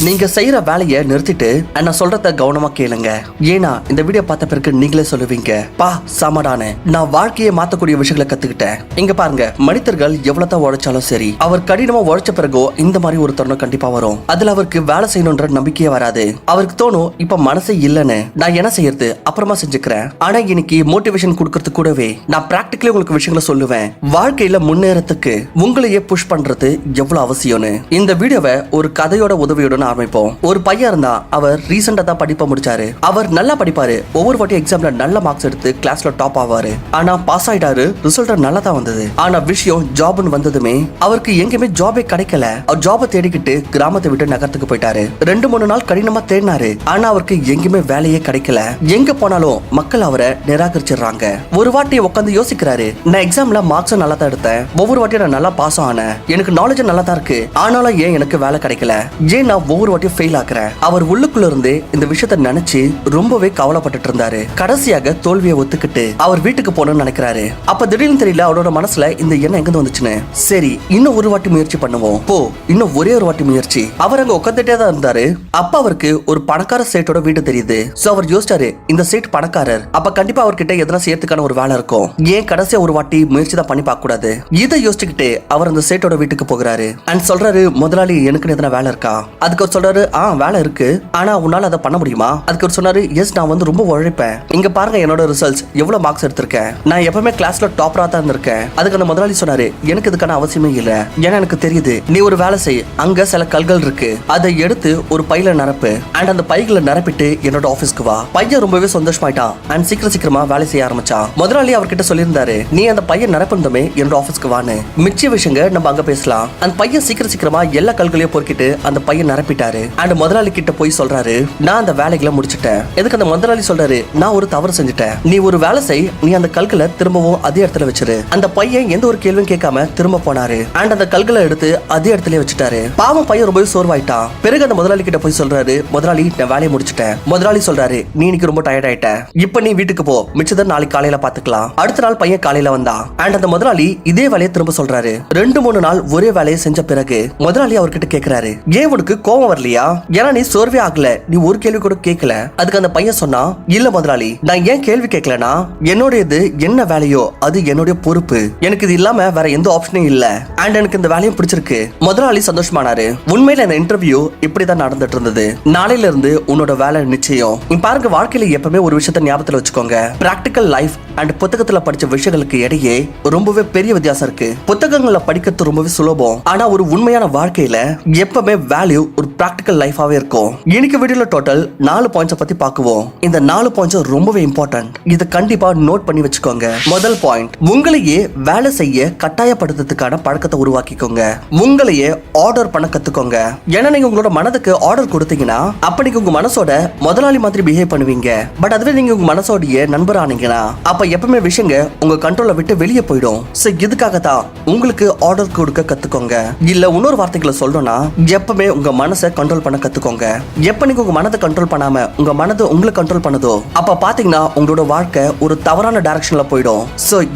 நீங்க செய்யற வேலையை நிறுத்திட்டு நான் சொல்றத கவனமா கேளுங்க. ஏன்னா இந்த வீடியோ பார்த்த பிறகு நீங்களே சொல்லுவீங்க, பா சமடானே நான் வாழ்க்கையை மாத்தக்கூடிய விஷயங்களை கத்துக்கிட்டேன். இங்க பாருங்க, மனிதர்கள் எவ்வளவுதான் உழைச்சாலும் சரி, அவர் கடினமா உழைச்ச பிறகோ இந்த மாதிரி ஒரு தருணம் கண்டிப்பா வரும். அதுல அவருக்கு வேலை செய்யணும்ன்ற நம்பிக்கையே வராது. அவருக்கு தோணும், இப்ப மனசே இல்லன்னு, நான் என்ன செய்யறது, அப்புறமா செஞ்சுக்கிறேன். ஆனா இன்னைக்கு மோட்டிவேஷன் கொடுக்கறது கூடவே நான் பிராக்டிகலி உங்களுக்கு விஷயங்களை சொல்லுவேன். வாழ்க்கையில முன்னேறத்துக்கு உங்களையே புஷ் பண்றது எவ்வளவு அவசியம்னு இந்த வீடியோவை ஒரு கதையோட உதவியுடன் ஆரம்பிப்போம். ஒரு பையன் இருந்தா, அவர் ரீசெண்டா தான் படிப்பை முடிச்சாரு. அவர் நல்லா படிப்பாரு, ஒவ்வொரு வாட்டி எக்ஸாம்ல நல்ல மார்க்ஸ் எடுத்து கிளாஸ்ல டாப் ஆவாரு. ஆனா பாஸ் ஆயிட்டாரு, ரிசல்ட் நல்லா தான் வந்தது. ஆனா விஷயம் ஜாப்னு வந்ததுமே அவருக்கு எங்கேயுமே ஜாபே கிடைக்கல. அவர் ஜாபை தேடிக்கிட்டு கிராமத்தை விட்டு நகரத்துக்கு போயிட்டாரு. 2-3 நாள் கடினமா தேடினாரு. ஆனா அவருக்கு எங்கேயுமே வேலையே கிடைக்கல. எங்க போனாலும் மக்கள் அவரை நிராகரிச்சிடுறாங்க. ஒரு வாட்டி உட்காந்து யோசிக்கிறாரு, நான் எக்ஸாம்ல மார்க்ஸ் நல்லா தான் எடுத்தேன், ஒவ்வொரு வாட்டியும் நான் நல்லா பாஸ் ஆனேன், எனக்கு நாலேஜ் நல்லா தான் இருக்கு, ஆனாலும் ஏன் எனக்கு வேலை கிடைக்கல, ஏன் நான் ஒவ்வொரு வாட்டியும் ஃபெயில் ஆக்குறேன். அவர் உள்ளுக்குள்ள இருந்து இந்த விஷயத்தை நினைச்சு ரொம்பவே கவலைப்பட்டு இருந்தாரு. கடைசியாக தோல்வியை ஒத்துக்கிட்டு அவர் வீட்டுக்கு போகணும்னு நினைக்கிறாரு. அப்ப திடீர்னு தெரியல அவரோட மனசுல இந்த எண்ணம் எங்க வந்துச்சுன்னு. சரி, இன்னும் ஒரு வாட்டி முயற்சி பண்ணுவோம், போ இன்னும் ஒரே ஒரு வாட்டி முயற்சி. அவர் அங்க உட்காந்துட்டே தான் இருந்தாரு. அப்ப அவருக்கு ஒரு பணக்கார சேட்டோட வீடு தெரியுது. சோ அவர் யோசிச்சாரு, இந்த சேட் பணக்காரர், அப்ப கண்டிப்பா அவர்கிட்ட எதனா சேர்த்துக்கான ஒரு வேலை இருக்கும், ஏன் கடைசியா ஒரு வாட்டி முயற்சி தான் பண்ணி பார்க்க கூடாது. இதை யோசிச்சுக்கிட்டு அவர் அந்த சேட்டோட வீட்டுக்கு போகிறாரு. அண்ட் சொல்றாரு, முதலாளி எனக்கு எதனா வேலை இருக்கா? அதுக்கு அவர் சொல்றாரு, வேலை இருக்கு, ஆனா உன்னால அதை பண்ண முடியுமா? அதுக்கு அவர் சொன்னாரு, எஸ் நான் வந்து ரொம்ப உழைப்பேன், இங்க பாருங்க என்னோட ரிசல்ட்ஸ், எவ்வளவு மார்க்ஸ் எடுத்திருக்கேன், நான் எப்பவுமே கிளாஸ்ல டாப்பரா தான் இருந்திருக்கேன். அதுக்கு அந்த முதலாளி சொன்னாரு, எனக்கு இதுக்கான அவசியமே இல்ல, ஏன்னா எனக்கு தெரியுது, நீ ஒரு வேலை செய், அங்க சில கல்கள் இருக்கு, அதை எடுத்து ஒரு பையில நிரப்பு, அண்ட் அந்த பைகளை நிரப்பிட்டு என்னோட ஆபீஸ்க்கு வா. பையன் ரொம்பவே சந்தோஷமாயிட்டான் அண்ட் சீக்கிரமா வேலை செய்ய ஆரம்பிச்சான். முதலாளி அவர்கிட்ட சொல்லியிருந்தாரு, நீ அந்த பையன் நிரப்பிருந்தமே என்னோட ஆபீஸ்க்கு வான்னு, மிச்ச விஷயங்க நம்ம அங்க பேசலாம். அந்த பையன் சீக்கிரமா எல்லா கல்களையும் பொறுக்கிட்டு அந்த பையன் நிரப்பிட்டாரு. அண்ட் முதலாளி கிட்ட போய் சொல்றாரு, நான் அந்த வேலைகளை முடிச்சிட்டேன். எதுக்கு அந்த முதலாளி சொல்றாரு, நான் ஒரு தவறு செஞ்சுட்டேன், நீ ஒரு வேலை செய், நீ அந்த கல்களை திரும்பவும் அதே இடத்துல வச்சிரு. அந்த பையன் எந்த ஒரு கேள்வியும் கேட்காம திரும்ப போனாரு. அண்ட் அந்த கல்களை எடுத்து அதே இடத்துல வச்சுட்டாரு. பாவம் பையன் ரொம்பவே சோர்வாயிட்டான். பிறகு அந்த முதலாளி கிட்ட போய் சொல்றாரு, முதலாளி நான் வேலையை முடிச்சிட்டேன். முதலாளி சொல்றாரு, நீ இன்னைக்கு ரொம்ப டயர்ட் ஆயிட்ட, இப்ப நீ வீட்டுக்கு போ, மிச்சத்தை நாளைக்கு காலையில பாத்துக்கலாம். அடுத்த நாள் பையன் காலையில வந்தான். அண்ட் அந்த முதலாளி இதே வேலையை திரும்ப சொல்றாரு. 2-3 நாள் ஒரே வேலையை செஞ்ச பிறகு முதலாளி அவர்கிட்ட கேக்குறாரு, ஏன் உனக்கு கோபம் வரலையா? ஏன்னா நீ சோர்வே ஆகல, நீ ஒரு கேள்வி கூட கேட்கல. அதுக்கு அந்த பையன் சொன்னா, இல்ல முதலாளி, நான் ஏன் கேள்வி கேட்கலனா, என்னோடது என்ன வேலையோ அது என்னுடைய பொறுப்பு, எனக்கு இது இல்லாம வேற எந்த ஆப்ஷனும் இல்ல, அண்ட் எனக்கு இந்த வேலையும் பிடிச்சிருக்கு. முதலாளி சந்தோஷமானாரு. உண்மையில இந்த இன்டர்வியூ இப்படிதான் நடந்துட்டு இருந்தது. நாளையில இருந்து உன்னோட வேலை நிச்சயம். பாருங்க, வாழ்க்கையில எப்பவுமே ஒரு விஷயத்தை ஞாபகத்துல வச்சுக்கோங்க, பிராக்டிகல் லைஃப் அண்ட் புத்தகத்துல படிச்ச விஷயங்களுக்கு இடையே ரொம்பவே பெரிய வித்தியாசம் இருக்கு. புத்தகங்களை படிக்கிறது ரொம்பவே சுலபம், ஆனா ஒரு உண்மையான வாழ்க்கையில எப்பவுமே வேல்யூ ஒரு பிராக்டிகல் லைஃபாவே இருக்கும். இன்னைக்கு வீடியோல டோட்டல் 4 பாயிண்ட்ஸ் பத்தி பாக்குவோம். இந்த 4 பாயிண்ட்ஸ் ரொம்பவே இம்பார்ட்டன்ட், இத கண்டிப்பா நோட் பண்ணி வச்சுக்கோங்க. முதல் பாயிண்ட், உங்களையே வேலை செய்ய கட்டாயப்படுத்துறதுக்கான பழக்கத்தை உருவாக்கிக்கோங்க. உங்களையே ஆர்டர் பண்ண கத்துக்கோங்க. ஏன்னா நீங்க உங்களோட மனதுக்கு ஆர்டர் கொடுத்தீங்கன்னா அப்ப நீங்க உங்க மனசோட முதலாளி மாதிரி பிஹேவ் பண்ணுவீங்க. பட் அதுவே நீங்க உங்க மனசோடைய நண்பர் ஆனீங்கன்னா அப்ப எப்பவுமே விஷயங்க உங்க கண்ட்ரோலை விட்டு வெளியே போயிடும். இதுக்காக தான் உங்களுக்கு ஆர்டர் கொடுக்க கத்துக்கோங்க. இல்ல இன்னொரு வார்த்தைகளை சொல்லணும்னா, எப்பவுமே உங்க மனசை கண்ட்ரோல் பண்ண கத்துக்கோங்க. எப்ப நீங்க உங்க மனதை கண்ட்ரோல் பண்ணாம உங்க மனது உங்களை கண்ட்ரோல் பண்ணுதோ அப்ப பாத்தீங்கன்னா உங்களோட வாழ்க்கை ஒரு தவறான டைரக்ஷன்ல போயிடும்.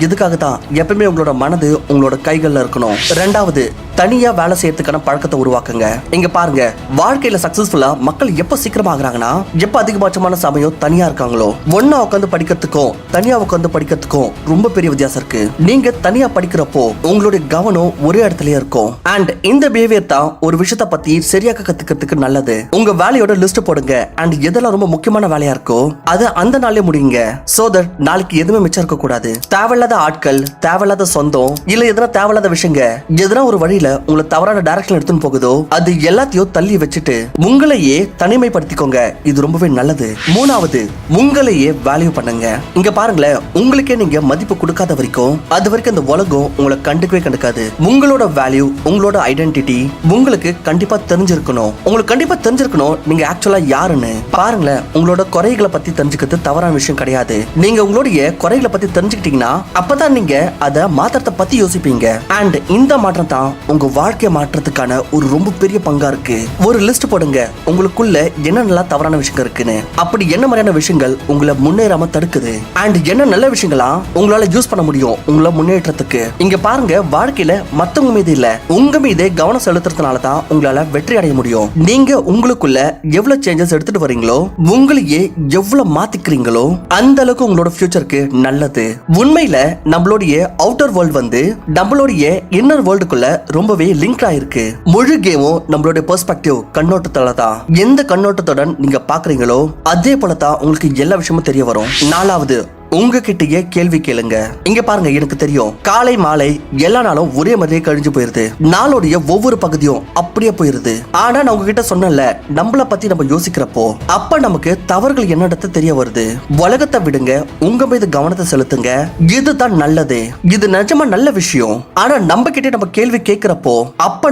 இதுக்காக தான் எப்பவுமே உங்களோட மனது உங்களோட கைகள்ல இருக்கணும். ரெண்டாவது, தனியா வேலை செய்யறதுக்கான பழக்கத்தை உருவாக்குங்க. இங்க பாருங்க, வாழ்க்கையில சக்சஸ்ஃபுல்லா மக்கள் எப்ப சீக்கிரமா ஆகுறாங்கன்னா, எப்ப அதிகபட்சமான சமயம் தனியா இருக்காங்களோ. ஒன்னா உட்காந்து படிக்கிறதுக்கும் தனியா உட்காந்து படிக்கிறதுக்கும் ரொம்ப பெரிய வித்தியாசம் இருக்கு. நீங்க தனியா படிக்கிறப்போ உங்களுடைய கவனம் ஒரே இடத்துலயே இருக்கும். அண்ட் இந்த பிஹேவியர் தான் ஒரு விஷயத்தை பத்தி சரியாக கத்துக்கிறதுக்கு நல்லது. உங்க வேலையோட லிஸ்ட் போடுங்க. அண்ட் எதெல்லாம் ரொம்ப முக்கியமான வேலையா இருக்கோ அதை அந்த நாளே முடியுங்க. சோ தட் நாளைக்கு எதுவுமே மிச்சம் இருக்க கூடாது. தேவையில்லாத ஆட்கள், தேவையில்லாத சொந்தம், இல்ல எதனா தேவையில்லாத விஷயங்க எதனா ஒரு வழியில உங்களை தவறான டைரக்ஷன் எடுத்துன்னு போகுதோ அது எல்லாத்தையும் தள்ளி வச்சுட்டு உங்களையே தனிமைப்படுத்திக்கோங்க. இது ரொம்பவே நல்லது. மூணாவது, உங்களையே வேல்யூ பண்ணுங்க. இங்க பாருங்களேன், உங்களுக்கே நீங்க மதிப்பு கொடுக்காத வரைக்கும் அது வரைக்கும் இந்த உலகம் உங்களை கண்டுக்கவே கண்டுக்காது. உங்களோட வேல்யூ, உங்களோட ஐடென்டிட்டி உங்களுக்கு கண்டிப்பா தெரிஞ்சிருக்கணும். உங்களுக்கு கண்டிப்பா தெரிஞ்சிருக்கணும் நீங்க ஆக்சுவலா யாருன்னு. பாருங்களேன், உங்களோட குறைகளை பத்தி தெரிஞ்சுக்கிறது தவறான விஷயம் கிடையாது. நீங்க உங்களுடைய குறைகளை பத்தி தெரிஞ்சுக்கிட்டீங்கன்னா அப்பதான் நீங்க அதை மாற்றத்தை பத்தி யோசிப்பீங்க. அண்ட் இந்த மாற்றம் தான் உங்க வாழ்க்கையை மாற்றத்துக்கான ஒரு ரொம்ப பெரிய பங்கா இருக்கு. ஒரு லிஸ்ட் போடுங்க, உங்களுக்குள்ள என்னென்னலாம் தவறான விஷயங்கள் இருக்குன்னு. அப்படி என்ன மாதிரியான விஷயங்கள் உங்களை முன்னேறாம தடுக்குது, அண்ட் என்ன நல்ல விஷயங்களா உங்களால யூஸ் பண்ண முடியும் உங்களை முன்னேற்றத்துக்கு. இங்க பாருங்க, வாழ்க்கையில மத்தவங்க மீது இல்ல உங்க மீதே கவனம் செலுத்துறதுனால தான் உங்களால வெற்றி அடைய முடியும். முடியும். நீங்க உங்களுக்குள்ள எவ்வளவு சேஞ்சஸ் எடுத்துட்டு வரீங்களோ, உங்களையே எவ்வளவு மாத்திக்கிறீங்களோ அந்த அளவுக்கு உங்களோட ஃபியூச்சருக்கு நல்லது. உண்மையில நம்மளுடைய அவுட்டர் வேர்ல்ட் வந்து நம்மளுடைய இன்னர் வேர்ல்டுக்குள்ள ரொம்பவே லிங்க் ஆயிருக்கு. முழு கேமும் நம்மளுடைய பெர்ஸ்பெக்டிவ் கண்ணோட்டத்தால தான். எந்த கண்ணோட்டத்துடன் நீங்க பாக்குறீங்களோ அதே போல தான் உங்களுக்கு எல்லா விஷயமும் தெரிய வரும். 4வது, உங்ககிட்டயே கேள்வி கேளுங்க. இங்க பாருங்க, எனக்கு தெரியும் காலை மாலை எல்லா நாளும் ஒரே மாதிரியே கழிஞ்சு போயிருது. நாளுடைய ஒவ்வொரு பகுதியும் அப்படியே போயிருது. ஆனா நான் உங்ககிட்ட சொன்னல, நம்மள பத்தி நம்ம யோசிக்கிறப்போ அப்ப நமக்கு தவறுகள் என்னடத்து தெரிய வருது. உலகத்தை விடுங்க, உங்க மீது கவனத்தை செலுத்துங்க. இதுதான் நல்லது, இது நிஜமா நல்ல விஷயம். ஆனா நம்ம கிட்ட நம்ம கேள்வி கேட்கிறப்போ அப்ப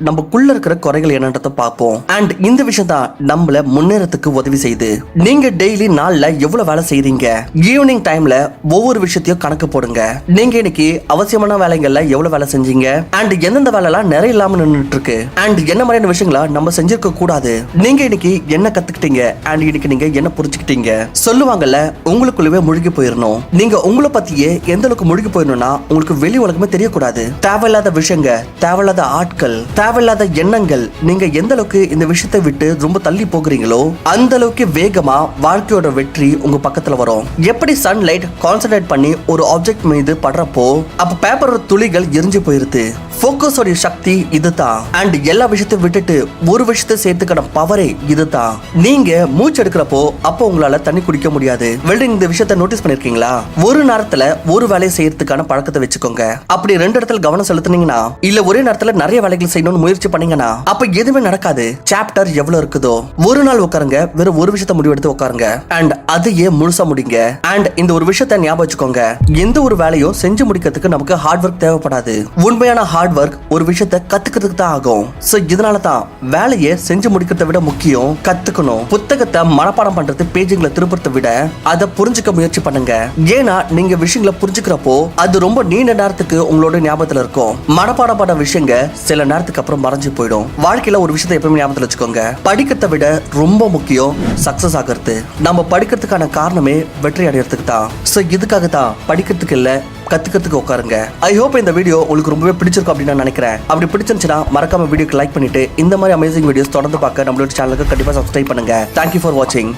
நமக்குள்ள இருக்கிற குறைகள் என்னன்றத பார்ப்போம். அண்ட் இந்த விஷயம் தான் நம்மள முன்னேறத்துக்கு உதவி செய்யுது. நீங்க டெய்லி நாள்ல எவ்வளவு வேலை செய்றீங்க, ஈவினிங் டைம்ல ஒவ்வொரு விஷயத்தையும் கணக்கு போடுங்க. நீங்க இன்னைக்கு அவசியமான வேலைகள்ல எவ்வளவு வேலை செஞ்சீங்க, அண்ட் எந்தெந்த வேலை எல்லாம் நிறைய இல்லாம நின்னுட்டு இருக்கு, அண்ட் என்ன மாதிரியான விஷயங்களா நம்ம செஞ்சிருக்க கூடாது. நீங்க இன்னைக்கு என்ன கத்துக்கிட்டீங்க, அண்ட் இன்னைக்கு நீங்க என்ன புரிஞ்சுக்கிட்டீங்க. சொல்லுவாங்கல்ல, உங்களுக்குள்ளவே முழுகி போயிடணும். நீங்க உங்களை பத்தியே எந்த அளவுக்கு முழுகி போயிடணும்னா உங்களுக்கு வெளி உலகமே தெரியக்கூடாது. தேவையில்லாத விஷயங்க, தேவையில்லாத ஆட்கள், தேவையில்லாத எண்ணங்கள், நீங்க எந்த அளவுக்கு இந்த விஷயத்தை விட்டு ரொம்ப தள்ளி போகிறீங்களோ அந்த அளவுக்கு வேகமா வாழ்க்கையோட வெற்றி உங்க பக்கத்துல வரும். எப்படி சன்லைட் கான்சென்ட்ரேட் பண்ணி ஒரு ஆப்ஜெக்ட் மீது படுறப்போ அப்ப பேப்பரோட துளிகள் எரிஞ்சு போயிருது. ஃபோக்கஸ் உடைய சக்தி இதுதான். அண்ட் எல்லா விஷயத்தையும் விட்டுட்டு ஒரு விஷயத்தை சேர்த்துக்கிற பவரே இதுதான். நீங்க மூச்சு எடுக்கிறப்போ அப்போ உங்களால தண்ணி குடிக்க முடியாது. வெல்டிங் இந்த விஷயத்தை நோட்டீஸ் பண்ணிருக்கீங்களா? ஒரு நேரத்துல ஒரு வேலையை செய்யறதுக்கான பழக்கத்தை வச்சுக்கோங்க. அப்படி 2 இடத்துல கவனம் செலுத்துனீங்கன்னா, இல்ல ஒரே நேரத்துல நிறைய வேலைகள் செய்யணும்னு முயற்சி பண்ணீங்கன்னா அப்ப எதுவுமே நடக்காது. சாப்டர் எவ்வளவு இருக்குதோ ஒரு நாள் உட்காருங்க, வெறும் ஒரு விஷயத்தை முடிவெடுத்து உட்காருங்க, அண்ட் அதையே முழுசா முடிங்க. அண்ட் இந்த ஒரு விஷயத்தை ஞாபகம் வச்சுக்கோங்க, எந்த ஒரு வேலையும் செஞ்சு முடிக்கிறதுக்கு நமக்கு ஹார்ட் ஒர்க் தேவைப்படாது. உண்மையான ஹார்ட் ஒர்க் ஒரு விஷயத்தை கத்துக்கிறதுக்கு தான் ஆகும். சோ இதனால தான் வேலையை செஞ்சு முடிக்கிறத விட முக்கியம் கத்துக்கணும். புத்தகத்தை மனப்பாடம் பண்றது, பேஜுங்களை திருப்பறதை விட அதை புரிஞ்சுக்க முயற்சி பண்ணுங்க. ஏன்னா நீங்க விஷயங்களை புரிஞ்சுக்கிறப்போ அது ரொம்ப நீண்ட நேரத்துக்கு உங்களோட ஞாபகத்துல இருக்கும். மனப்பாடம் பண்ண விஷயங்க சில நேரத்துக்கு அப்புறம் மறைஞ்சு போயிடும். வாழ்க்கையில ஒரு விஷயத்தை எப்பவுமே ஞாபகத்துல வச்சுக்கோங்க, படிக்கிறத விட ரொம்ப முக்கியம் சக்சஸ் ஆகிறது. நம்ம படிக்கிறதுக்கான காரணமே வெற்றி அடையறதுக்கு தான். சோ இதுக்காக தான் படிக்கிறதுக்கு இல்ல, கத்துக்கிறதுக்கு உட்காருங்க. ஐ ஹோப் இந்த வீடியோ உங்களுக்கு ரொம்பவே பிடிச்சிருக்கும் அப்படின்னு நான் நினைக்கிறேன். அப்படி பிடிச்சிருந்துச்சுன்னா மறக்காம வீடியோக்கு லைக் பண்ணிட்டு இந்த மாதிரி அமேசிங் வீடியோஸ் தொடர்ந்து பார்க்க நம்மளோட சேனலுக்கு கண்டிப்பா சப்ஸ்கிரைப் பண்ணுங்க. தேங்க்யூ ஃபார் வாட்சிங்.